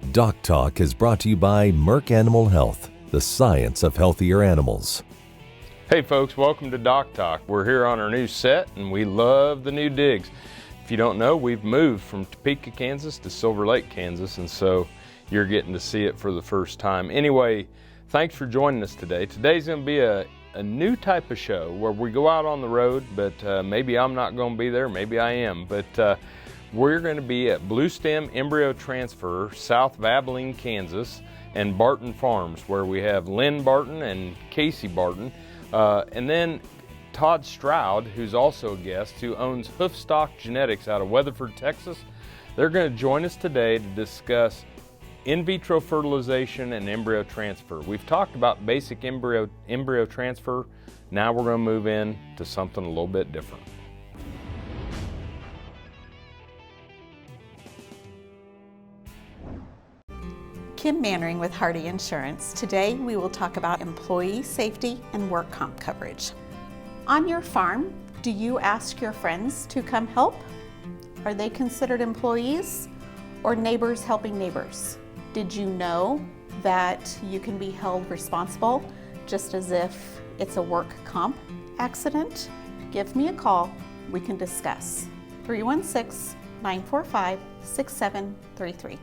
DocTalk is brought to you by Merck Animal Health, the science of healthier animals. Hey folks, welcome to DocTalk. We're here on our new set and we love the new digs. If you don't know, we've moved from Topeka, Kansas to Silver Lake, Kansas, and so you're getting to see it for the first time. Anyway, thanks for joining us today. Today's going to be a new type of show where we go out on the road, but maybe I'm not going to be there, maybe I am, but we're going to be at Bluestem Embryo Transfer, south of Abilene, Kansas, and Barton Farms, where we have Lynn Barton and Casey Barton, and then Todd Stroud, who's also a guest, who owns Hoofstock Genetics out of Weatherford, Texas. They're going to join us today to discuss in vitro fertilization and embryo transfer. We've talked about basic embryo transfer. Now we're going to move in to something a little bit different. Kim Mannering with Hardy Insurance. Today we will talk about employee safety and work comp coverage. On your farm, do you ask your friends to come help? Are they considered employees or neighbors helping neighbors? Did you know that you can be held responsible just as if it's a work comp accident? Give me a call, we can discuss. 316-945-6733.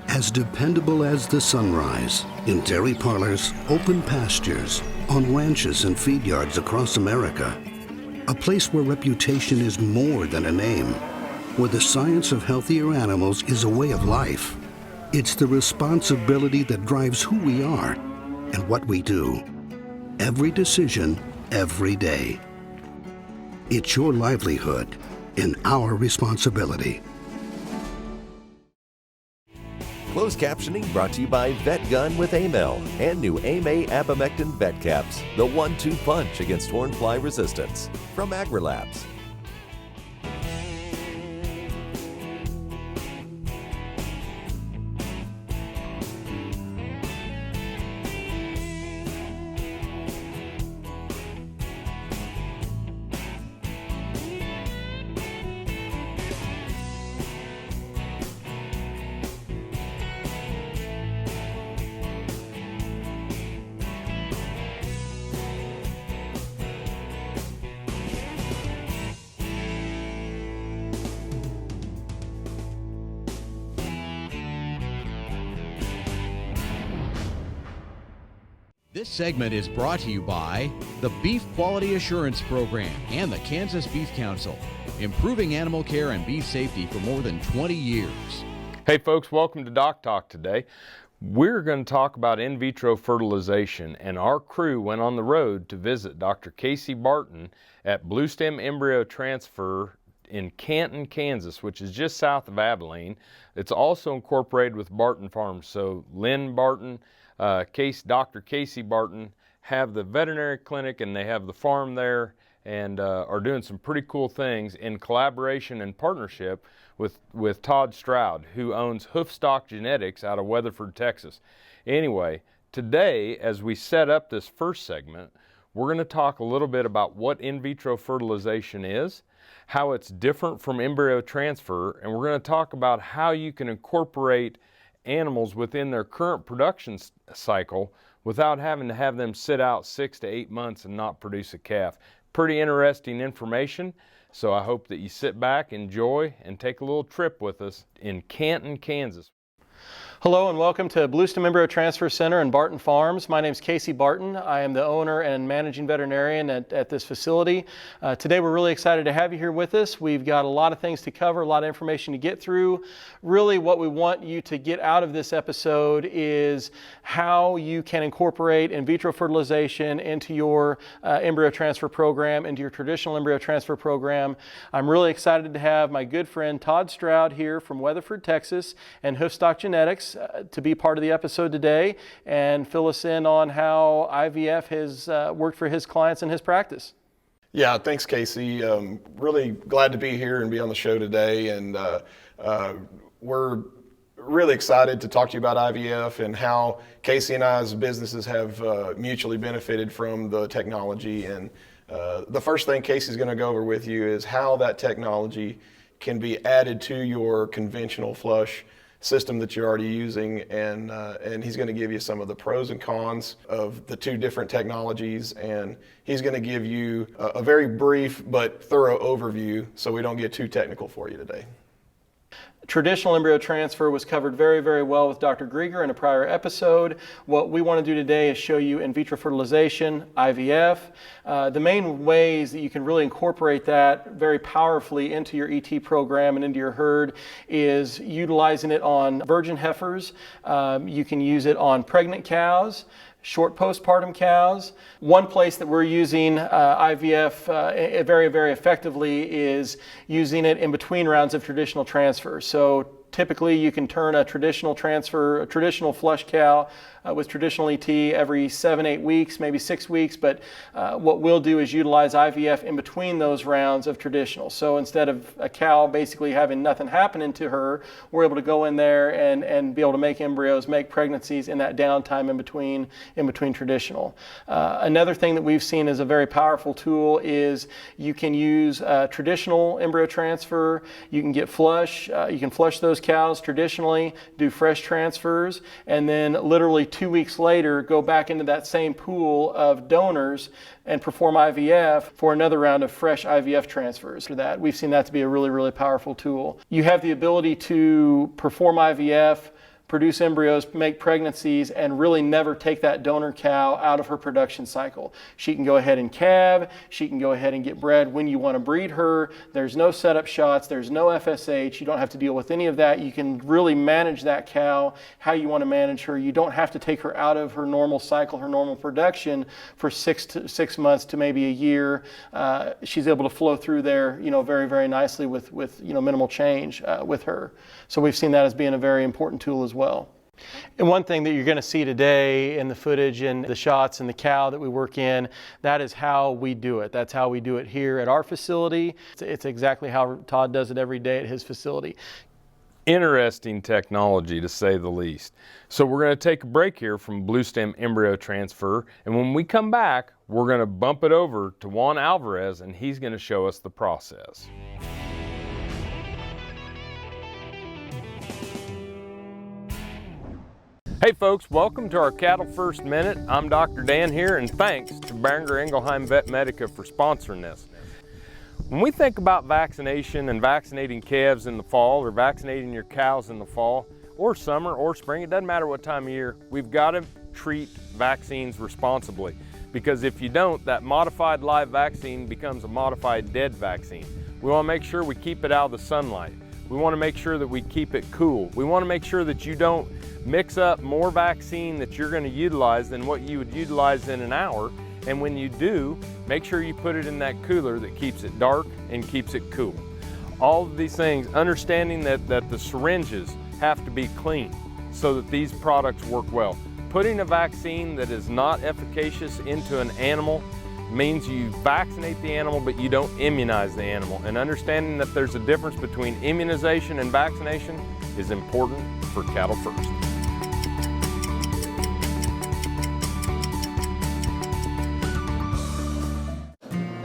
As dependable as the sunrise, in dairy parlors, open pastures, on ranches and feed yards across America, a place where reputation is more than a name, where the science of healthier animals is a way of life. It's the responsibility that drives who we are and what we do. Every decision, every day. It's your livelihood and our responsibility. Closed captioning brought to you by Vet Gun with Amel and new AMA Abamectin Vet Caps, the 1-2 punch against hornfly resistance from AgriLabs. This segment is brought to you by the Beef Quality Assurance Program and the Kansas Beef Council, improving animal care and beef safety for more than 20 years. Hey folks, welcome to DocTalk today. We're going to talk about in vitro fertilization, and our crew went on the road to visit Dr. Casey Barton at Bluestem Embryo Transfer in Canton, Kansas, which is just south of Abilene. It's also incorporated with Barton Farms, so Lynn Barton, Dr. Casey Barton have the veterinary clinic and they have the farm there and are doing some pretty cool things in collaboration and partnership with Todd Stroud, who owns Hoofstock Genetics out of Weatherford, Texas. Anyway, today as we set up this first segment, we're going to talk a little bit about what in vitro fertilization is, how it's different from embryo transfer, and we're going to talk about how you can incorporate animals within their current production cycle without having to have them sit out 6 to 8 months and not produce a calf. Pretty interesting information, so I hope that you sit back, enjoy, and take a little trip with us in Canton, Kansas. Hello and welcome to Bluestem Embryo Transfer Center and Barton Farms. My name is Casey Barton. I am the owner and managing veterinarian at this facility. Today we're really excited to have you here with us. We've got a lot of things to cover, a lot of information to get through. Really what we want you to get out of this episode is how you can incorporate in vitro fertilization into your embryo transfer program, into your traditional embryo transfer program. I'm really excited to have my good friend Todd Stroud here from Weatherford, Texas, and Hoofstock Genetics to be part of the episode today and fill us in on how IVF has worked for his clients in his practice. Yeah, thanks, Casey. Really glad to be here and be on the show today. And we're really excited to talk to you about IVF and how Casey and I's businesses have mutually benefited from the technology. And the first thing Casey's going to go over with you is how that technology can be added to your conventional flush system that you're already using, and he's going to give you some of the pros and cons of the two different technologies, and he's going to give you a very brief but thorough overview so we don't get too technical for you today. Traditional embryo transfer was covered very, very well with Dr. Grieger in a prior episode. What we want to do today is show you in vitro fertilization, IVF. The main ways that you can really incorporate that very powerfully into your ET program and into your herd is utilizing it on virgin heifers. You can use it on pregnant cows, short postpartum cows. One place that we're using IVF very, very effectively is using it in between rounds of traditional transfer. So typically you can turn a traditional transfer, a traditional flush cow with traditional ET every 7-8 weeks, maybe 6 weeks, but what we'll do is utilize IVF in between those rounds of traditional. So instead of a cow basically having nothing happening to her, we're able to go in there and be able to make embryos, make pregnancies in that downtime in between traditional. Another thing that we've seen as a very powerful tool is you can use traditional embryo transfer. You can get flush. You can flush those cows traditionally, do fresh transfers, and then literally 2 weeks later go back into that same pool of donors and perform IVF for another round of fresh IVF transfers. For that, we've seen that to be a really, really powerful tool. You have the ability to perform IVF, produce embryos, make pregnancies, and really never take that donor cow out of her production cycle. She can go ahead and calve, she can go ahead and get bred when you want to breed her. There's no setup shots, there's no FSH, you don't have to deal with any of that. You can really manage that cow how you want to manage her. You don't have to take her out of her normal cycle, her normal production for 6 months to maybe a year. She's able to flow through there, very, very nicely with minimal change with her. So we've seen that as being a very important tool as well. And one thing that you're going to see today in the footage and the shots and the cow that we work in, that is how we do it. That's how we do it here at our facility. It's exactly how Todd does it every day at his facility. Interesting technology, to say the least. So we're going to take a break here from Bluestem embryo transfer, and when we come back, we're going to bump it over to Juan Alvarez, and he's going to show us the process. Hey folks, welcome to our Cattle First Minute. I'm Dr. Dan here, and thanks to Beringer Ingelheim Vet Medica for sponsoring this. When we think about vaccination and vaccinating calves in the fall, or vaccinating your cows in the fall, or summer, or spring, it doesn't matter what time of year, we've got to treat vaccines responsibly. Because if you don't, that modified live vaccine becomes a modified dead vaccine. We want to make sure we keep it out of the sunlight. We want to make sure that we keep it cool. We want to make sure that you don't mix up more vaccine that you're going to utilize than what you would utilize in an hour. And when you do, make sure you put it in that cooler that keeps it dark and keeps it cool. All of these things, understanding that the syringes have to be clean so that these products work well. Putting a vaccine that is not efficacious into an animal means you vaccinate the animal, but you don't immunize the animal. And understanding that there's a difference between immunization and vaccination is important for Cattle First.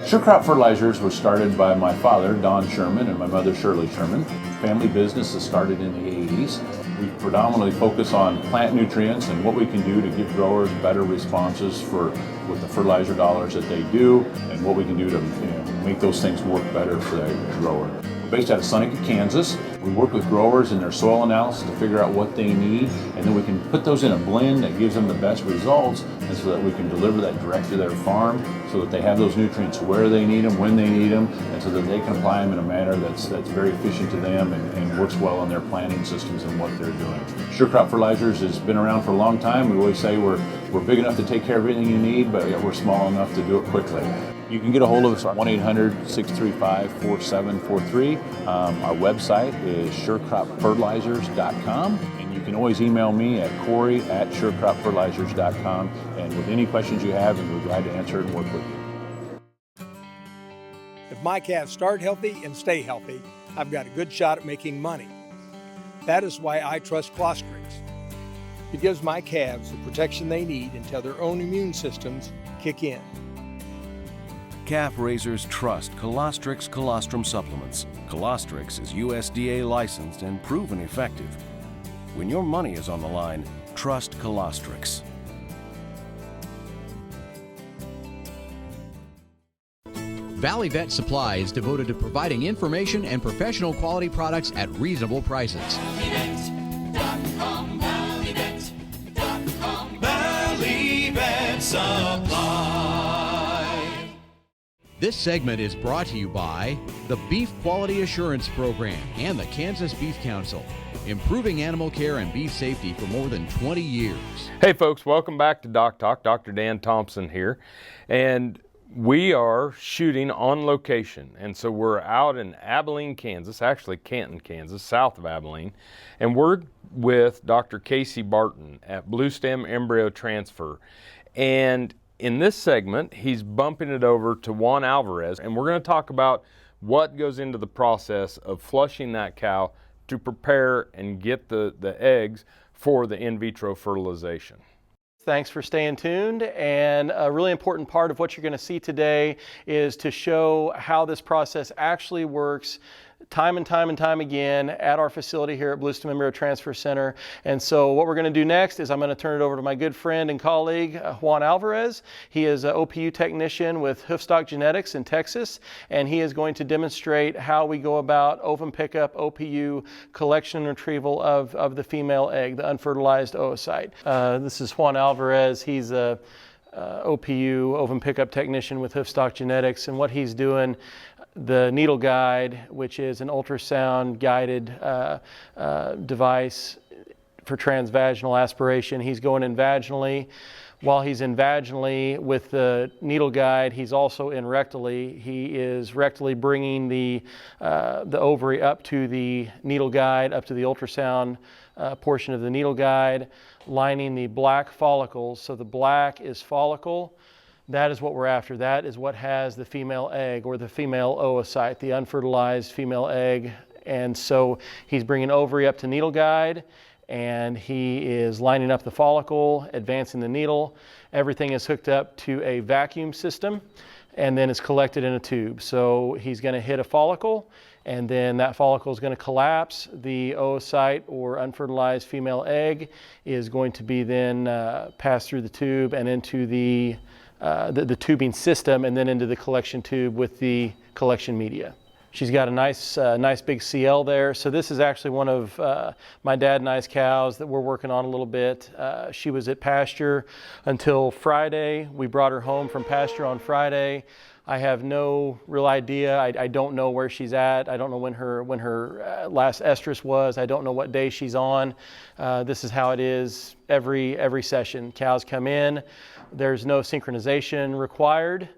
SureCrop Fertilizers was started by my father, Don Sherman, and my mother, Shirley Sherman. Family business that started in the 80s. We predominantly focus on plant nutrients and what we can do to give growers better responses with the fertilizer dollars that they do, and what we can do to make those things work better for the grower. We're based out of Seneca, Kansas. We work with growers in their soil analysis to figure out what they need, and then we can put those in a blend that gives them the best results, and so that we can deliver that direct to their farm so that they have those nutrients where they need them, when they need them, and so that they can apply them in a manner that's very efficient to them and works well on their planting systems and what they're doing. SureCrop Fertilizers has been around for a long time. We always say we're big enough to take care of everything you need, but we're small enough to do it quickly. You can get a hold of us at 1-800-635-4743. Our website is surecropfertilizers.com, and you can always email me at Corey@surecropfertilizers.com, and with any questions you have, and we're glad to answer it and work with you. If my calves start healthy and stay healthy, I've got a good shot at making money. That is why I trust Clostrix. It gives my calves the protection they need until their own immune systems kick in. calf raisers trust Colostrix colostrum supplements. Colostrix is USDA licensed and proven effective. When your money is on the line, trust Colostrix. Valley Vet Supply is devoted to providing information and professional quality products at reasonable prices. Valley Vet Supply. This segment is brought to you by the Beef Quality Assurance Program and the Kansas Beef Council, improving animal care and beef safety for more than 20 years. Hey folks, welcome back to DocTalk. Dr. Dan Thompson here. And we are shooting on location, and so we're out in Abilene, Kansas, actually Canton, Kansas, south of Abilene, and we're with Dr. Casey Barton at Bluestem Embryo Transfer. And in this segment, he's bumping it over to Juan Alvarez, and we're going to talk about what goes into the process of flushing that cow to prepare and get the eggs for the in vitro fertilization. Thanks for staying tuned, and a really important part of what you're going to see today is to show how this process actually works time and time again at our facility here at Bluestem Embryo Transfer Center. And so what we're going to do next is I'm going to turn it over to my good friend and colleague, Juan Alvarez. He is an OPU technician with Hoofstock Genetics in Texas, and he is going to demonstrate how we go about ovum pickup, OPU, collection and retrieval of the female egg, the unfertilized oocyte. This is Juan Alvarez. He's a OPU, ovum pickup technician with Hoofstock Genetics, and what he's doing, the needle guide, which is an ultrasound guided device for transvaginal aspiration. He's going in vaginally. While he's in vaginally with the needle guide, he's also in rectally. He is rectally bringing the ovary up to the needle guide, up to the ultrasound portion of the needle guide, lining the black follicles. So the black is follicle. That is what we're after. That is what has the female egg or the female oocyte, the unfertilized female egg. And so he's bringing ovary up to needle guide, and he is lining up the follicle, advancing the needle. Everything is hooked up to a vacuum system and then is collected in a tube. So he's going to hit a follicle, and then that follicle is going to collapse. The oocyte or unfertilized female egg is going to be then passed through the tube and into the tubing system, and then into the collection tube with the collection media. She's got a nice big CL there. So this is actually one of my dad and I's cows that we're working on a little bit. She was at pasture until Friday. We brought her home from pasture on Friday. I have no real idea. I don't know where she's at. I don't know when her last estrus was. I don't know what day she's on. This is how it is every session. Cows come in. There's no synchronization required.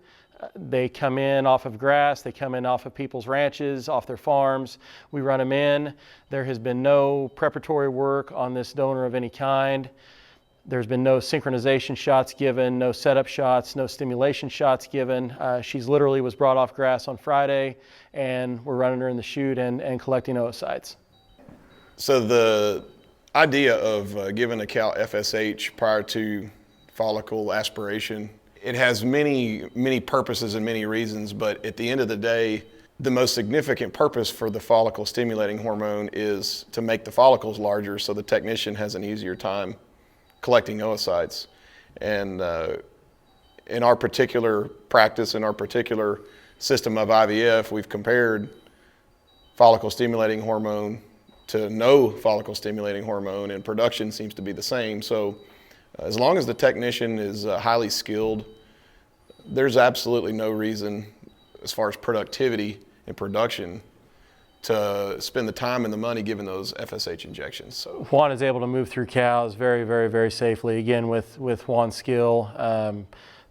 They come in off of grass. They come in off of people's ranches, off their farms. We run them in. There has been no preparatory work on this donor of any kind. There's been no synchronization shots given, no setup shots, no stimulation shots given. She's literally was brought off grass on Friday, and we're running her in the chute and collecting oocytes. So the idea of giving a cow FSH prior to follicle aspiration, it has many purposes and many reasons, but at the end of the day, the most significant purpose for the follicle stimulating hormone is to make the follicles larger so the technician has an easier time collecting oocytes. And in our particular practice, in our particular system of IVF, we've compared follicle stimulating hormone to no follicle stimulating hormone, and production seems to be the same. So as long as the technician is highly skilled, there's absolutely no reason as far as productivity and production to spend the time and the money giving those FSH injections. So Juan is able to move through cows very safely. Again, with Juan's skill,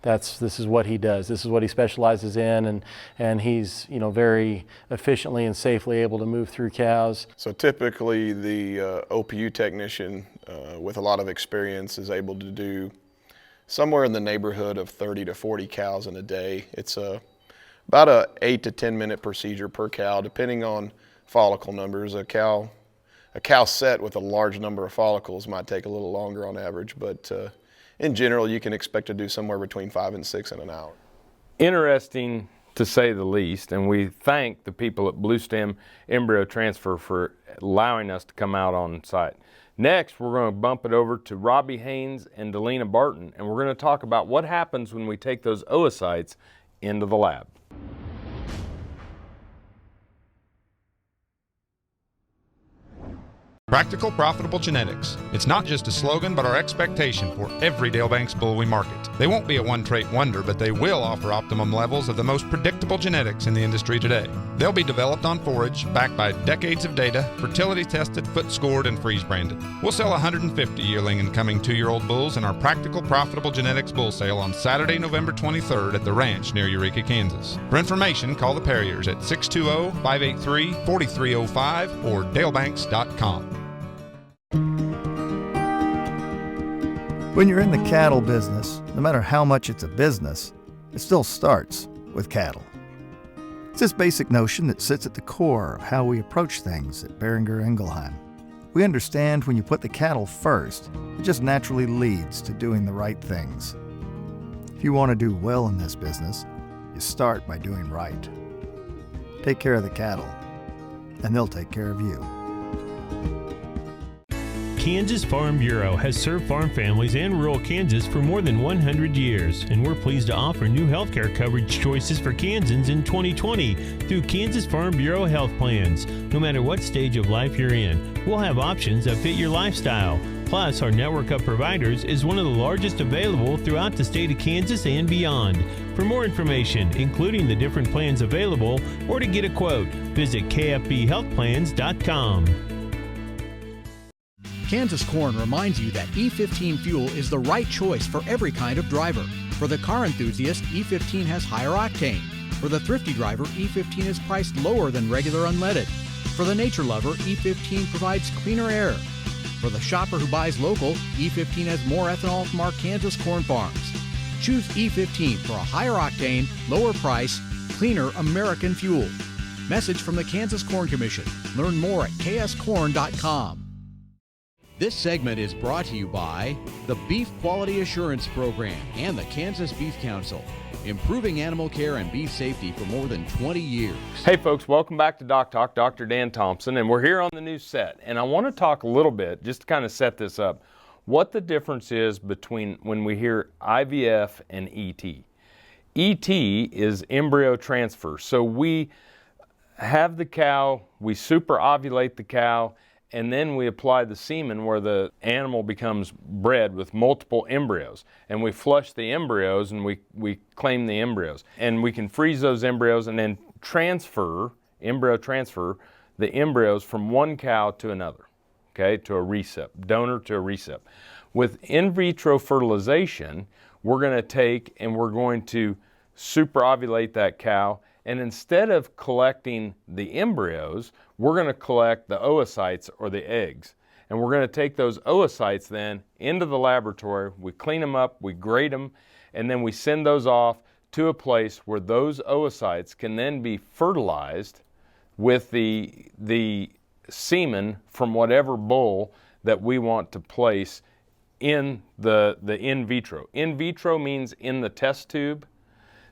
this is what he does. This is what he specializes in, and he's very efficiently and safely able to move through cows. So typically the OPU technician with a lot of experience is able to do somewhere in the neighborhood of 30 to 40 cows in a day. It's about a 8 to 10 minute procedure per cow, depending on follicle numbers. A cow set with a large number of follicles might take a little longer on average, but in general, you can expect to do somewhere between 5 and 6 in an hour. Interesting to say the least, and we thank the people at Bluestem Embryo Transfer for allowing us to come out on site. Next, we're going to bump it over to Robbie Haynes and Delina Barton, and we're going to talk about what happens when we take those oocytes into the lab. Practical, profitable genetics. It's not just a slogan, but our expectation for every Dale Banks bull we market. They won't be a one-trait wonder, but they will offer optimum levels of the most predictable genetics in the industry today. They'll be developed on forage, backed by decades of data, fertility tested, foot scored, and freeze branded. We'll sell 150 yearling and coming 2-year-old bulls in our Practical, Profitable Genetics bull sale on Saturday, November 23rd at the ranch near Eureka, Kansas. For information, call the Perriers at 620-583-4305 or dalebanks.com. When you're in the cattle business, no matter how much it's a business, it still starts with cattle. It's this basic notion that sits at the core of how we approach things at Behringer Ingelheim. We understand when you put the cattle first, it just naturally leads to doing the right things. If you want to do well in this business, you start by doing right. Take care of the cattle, and they'll take care of you. Kansas Farm Bureau has served farm families and rural Kansas for more than 100 years, and we're pleased to offer new healthcare coverage choices for Kansans in 2020 through Kansas Farm Bureau health plans. No matter what stage of life you're in, we'll have options that fit your lifestyle. Plus, our network of providers is one of the largest available throughout the state of Kansas and beyond. For more information, including the different plans available, or to get a quote, visit kfbhealthplans.com. Kansas Corn reminds you that E15 fuel is the right choice for every kind of driver. For the car enthusiast, E15 has higher octane. For the thrifty driver, E15 is priced lower than regular unleaded. For the nature lover, E15 provides cleaner air. For the shopper who buys local, E15 has more ethanol from our Kansas corn farms. Choose E15 for a higher octane, lower price, cleaner American fuel. Message from the Kansas Corn Commission. Learn more at kscorn.com. This segment is brought to you by the Beef Quality Assurance Program and the Kansas Beef Council, improving animal care and beef safety for more than 20 years. Hey folks, welcome back to DocTalk. Dr. Dan Thompson, and we're here on the new set. And I want to talk a little bit, just to kind of set this up, what the difference is between when we hear IVF and ET. ET is embryo transfer. So we have the cow, we super ovulate the cow, and then we apply the semen where the animal becomes bred with multiple embryos. And we flush the embryos and we claim the embryos. And we can freeze those embryos and then embryo transfer the embryos from one cow to another, okay, to a recip, donor to a recip. With in vitro fertilization, we're going to take and we're going to super ovulate that cow, and instead of collecting the embryos, we're going to collect the oocytes or the eggs. And we're going to take those oocytes then into the laboratory, we clean them up, we grade them, and then we send those off to a place where those oocytes can then be fertilized with the semen from whatever bull that we want to place in the in vitro. In vitro means in the test tube.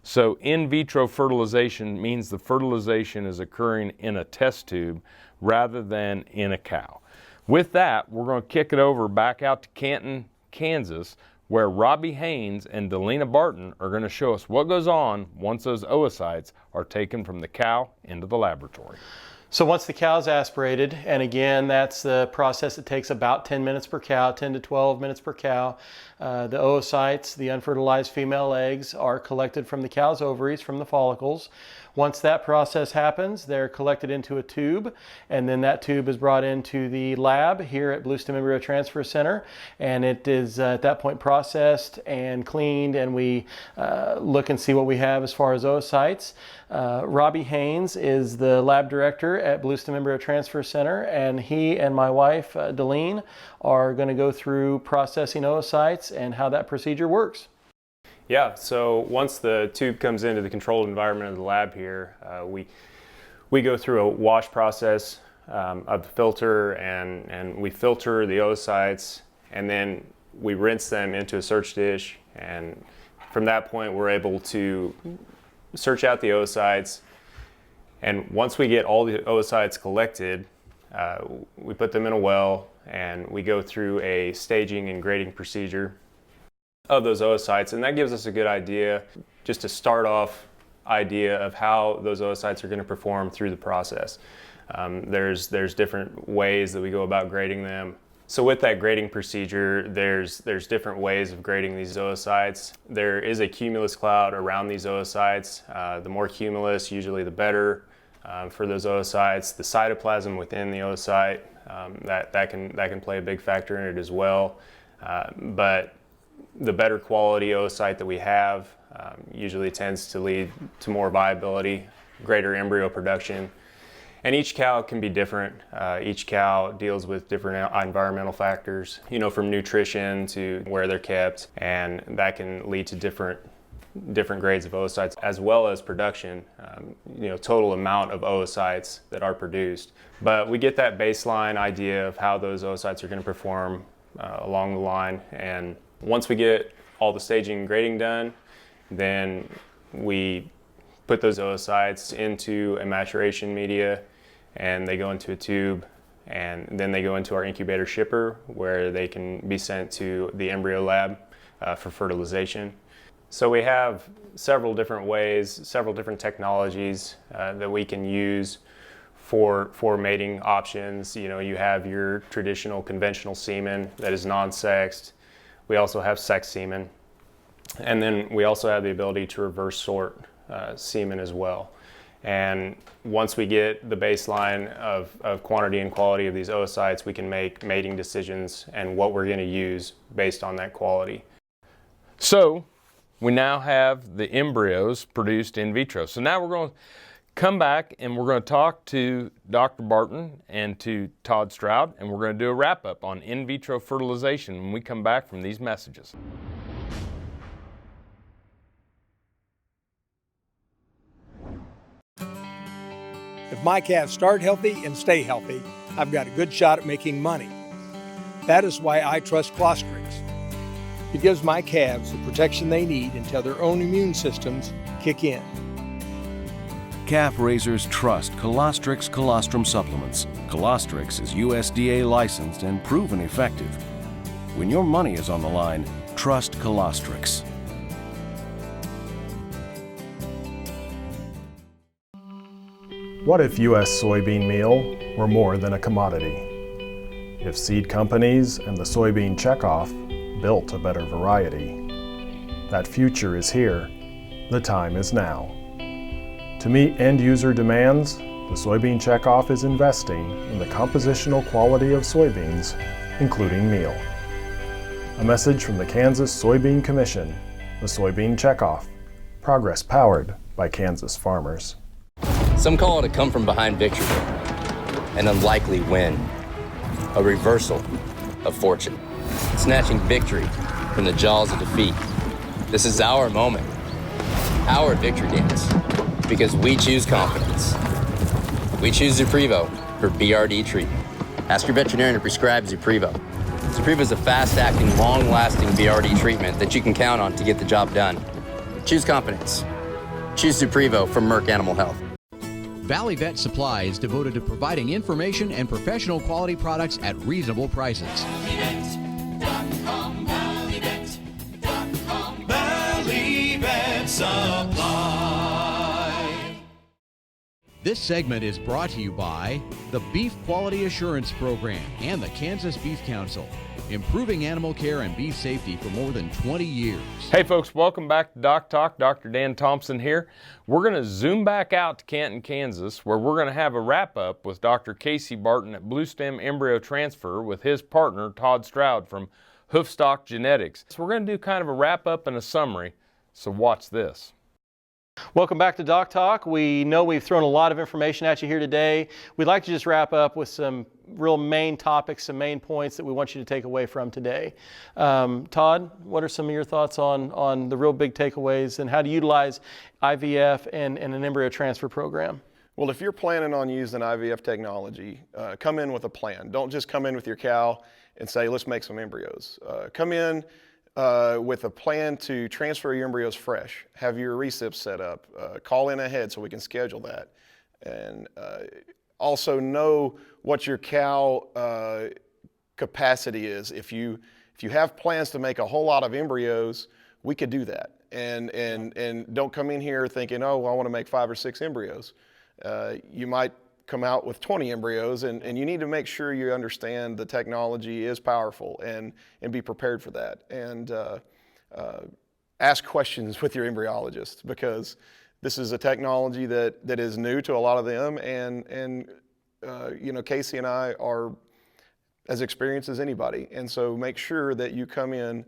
So in vitro fertilization means the fertilization is occurring in a test tube rather than in a cow. With that, we're going to kick it over back out to Canton, Kansas, where Robbie Haynes and Delina Barton are going to show us what goes on once those oocytes are taken from the cow into the laboratory. So once the cow is aspirated, and again, that's the process that takes about 10 minutes per cow, 10 to 12 minutes per cow. The oocytes, the unfertilized female eggs, are collected from the cow's ovaries, from the follicles. Once that process happens, they're collected into a tube, and then that tube is brought into the lab here at Bluestem Embryo Transfer Center, and it is at that point processed and cleaned, and we look and see what we have as far as oocytes. Robbie Haynes is the lab director at Bluestem Embryo Transfer Center, and he and my wife, Deline, are going to go through processing oocytes and how that procedure works. Yeah, so once the tube comes into the controlled environment of the lab here, we go through a wash process of the filter, and we filter the oocytes, and then we rinse them into a search dish, and from that point we're able to search out the oocytes, and once we get all the oocytes collected, we put them in a well and we go through a staging and grading procedure of those oocytes, and that gives us a good idea, just a start off idea of how those oocytes are going to perform through the process. There's different ways that we go about grading them. So with that grading procedure, there's different ways of grading these oocytes. There is a cumulus cloud around these oocytes. The more cumulus, usually the better for those oocytes. The cytoplasm within the oocyte, that can play a big factor in it as well. But the better quality oocyte that we have usually tends to lead to more viability, greater embryo production. And each cow can be different. Each cow deals with different environmental factors, from nutrition to where they're kept, and that can lead to different grades of oocytes, as well as production, total amount of oocytes that are produced. But we get that baseline idea of how those oocytes are going to perform along the line, and once we get all the staging and grading done, then we put those oocytes into a maturation media, and they go into a tube, and then they go into our incubator shipper, where they can be sent to the embryo lab for fertilization. So we have several different ways, several different technologies that we can use for mating options. You have your traditional conventional semen that is non-sexed. We also have sex semen, and then we also have the ability to reverse sort semen as well. And once we get the baseline of quantity and quality of these oocytes, we can make mating decisions and what we're going to use based on that quality. So we now have the embryos produced in vitro. So now we're going to come back and we're going to talk to Dr. Barton and to Todd Stroud, and we're going to do a wrap-up on in vitro fertilization when we come back from these messages. If my calves start healthy and stay healthy, I've got a good shot at making money. That is why I trust Clostrix. It gives my calves the protection they need until their own immune systems kick in. Calf raisers trust Colostrix colostrum supplements. Colostrix is USDA licensed and proven effective. When your money is on the line, trust Colostrix. What if U.S. soybean meal were more than a commodity? If seed companies and the soybean checkoff built a better variety? That future is here. The time is now. To meet end-user demands, the soybean checkoff is investing in the compositional quality of soybeans, including meal. A message from the Kansas Soybean Commission, the Soybean Checkoff, progress powered by Kansas farmers. Some call it a come-from-behind victory, an unlikely win, a reversal of fortune, snatching victory from the jaws of defeat. This is our moment, our victory dance, because we choose confidence. We choose Zuprevo for BRD treatment. Ask your veterinarian to prescribe Zuprevo. Zuprevo is a fast-acting, long-lasting BRD treatment that you can count on to get the job done. Choose confidence. Choose Zuprevo from Merck Animal Health. Valley Vet Supply is devoted to providing information and professional quality products at reasonable prices. Valley Vet Supply. This segment is brought to you by the Beef Quality Assurance Program and the Kansas Beef Council, improving animal care and beef safety for more than 20 years. Hey folks, welcome back to Doc Talk. Dr. Dan Thompson here. We're going to zoom back out to Canton, Kansas, where we're going to have a wrap-up with Dr. Casey Barton at Bluestem Embryo Transfer with his partner, Todd Stroud from Hoofstock Genetics. So we're going to do kind of a wrap-up and a summary, so watch this. Welcome back to Doc Talk. We know we've thrown a lot of information at you here today. We'd like to just wrap up with some real main topics, some main points that we want you to take away from today. Todd, what are some of your thoughts on the real big takeaways and how to utilize IVF and an embryo transfer program? Well, if you're planning on using IVF technology, come in with a plan. Don't just come in with your cow and say, let's make some embryos. Come in with a plan to transfer your embryos fresh, have your recips set up, call in ahead so we can schedule that, and also know what your cow capacity is. If you have plans to make a whole lot of embryos, we could do that. And don't come in here thinking, oh, well, I want to make 5 or 6 embryos. You might come out with 20 embryos, and you need to make sure you understand the technology is powerful and be prepared for that. And ask questions with your embryologist, because this is a technology that is new to a lot of them, and you know, Casey and I are as experienced as anybody. And so make sure that you come in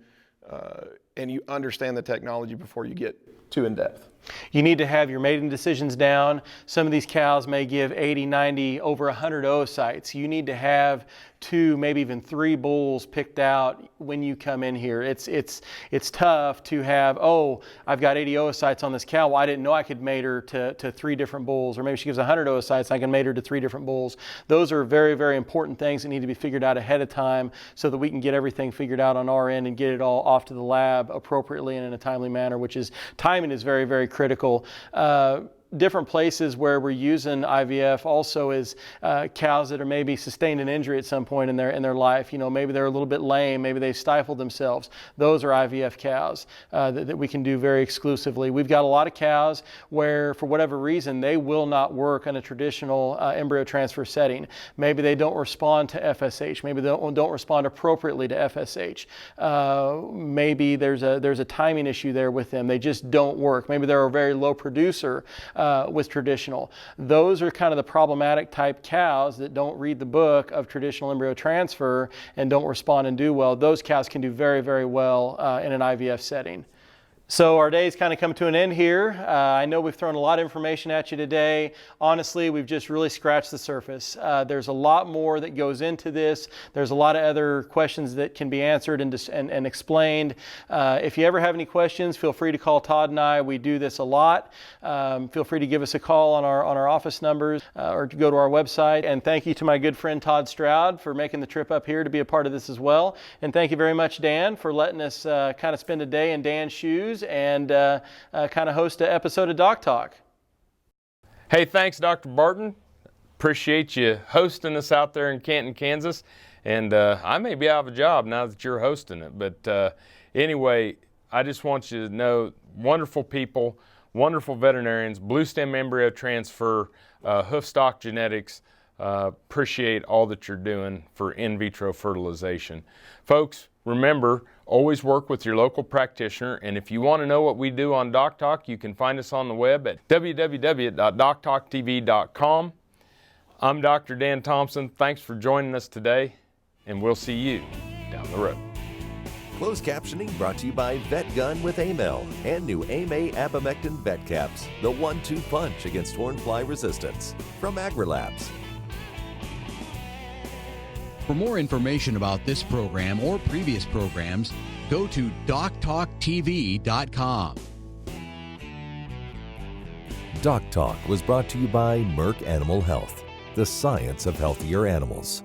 and you understand the technology before you get too in depth. You need to have your mating decisions down. Some of these cows may give 80, 90, over 100 oocytes. You need to have 2, maybe even 3 bulls picked out when you come in here. It's tough to have, oh, I've got 80 oocytes on this cow. Well, I didn't know I could mate her to 3 different bulls, or maybe she gives 100 oocytes, I can mate her to 3 different bulls. Those are very, very important things that need to be figured out ahead of time so that we can get everything figured out on our end and get it all off to the lab appropriately and in a timely manner, which is, timing is very, very critical. Different places where we're using IVF also is cows that are maybe sustained an injury at some point in their life. You know, maybe they're a little bit lame, maybe they stifled themselves. Those are IVF cows that we can do very exclusively. We've got a lot of cows where, for whatever reason, they will not work in a traditional embryo transfer setting. Maybe they don't respond to FSH. Maybe they don't respond appropriately to FSH. Maybe there's a timing issue there with them. They just don't work. Maybe they're a very low producer with traditional. Those are kind of the problematic type cows that don't read the book of traditional embryo transfer and don't respond and do well. Those cows can do very, very well in an IVF setting. So our day's kind of come to an end here. I know we've thrown a lot of information at you today. Honestly, we've just really scratched the surface. There's a lot more that goes into this. There's a lot of other questions that can be answered and explained. If you ever have any questions, feel free to call Todd and I. We do this a lot. Feel free to give us a call on our office numbers or to go to our website. And thank you to my good friend Todd Stroud for making the trip up here to be a part of this as well. And thank you very much, Dan, for letting us kind of spend a day in Dan's shoes and kind of host an episode of DocTalk. Hey, thanks, Dr. Barton. Appreciate you hosting us out there in Canton, Kansas. And I may be out of a job now that you're hosting it. But anyway, I just want you to know, wonderful people, wonderful veterinarians, Bluestem Embryo Transfer, Hoofstock Genetics. Appreciate all that you're doing for in vitro fertilization. Folks, remember, always work with your local practitioner, and if you want to know what we do on DocTalk, you can find us on the web at www.doctalktv.com. I'm Dr. Dan Thompson. Thanks for joining us today, and we'll see you down the road. Closed captioning brought to you by Vet Gun with Amel and new AMA Abamectin Vet Caps, the 1-2 punch against hornfly resistance, from AgriLabs. For more information about this program or previous programs, go to DocTalkTV.com. DocTalk was brought to you by Merck Animal Health, the science of healthier animals.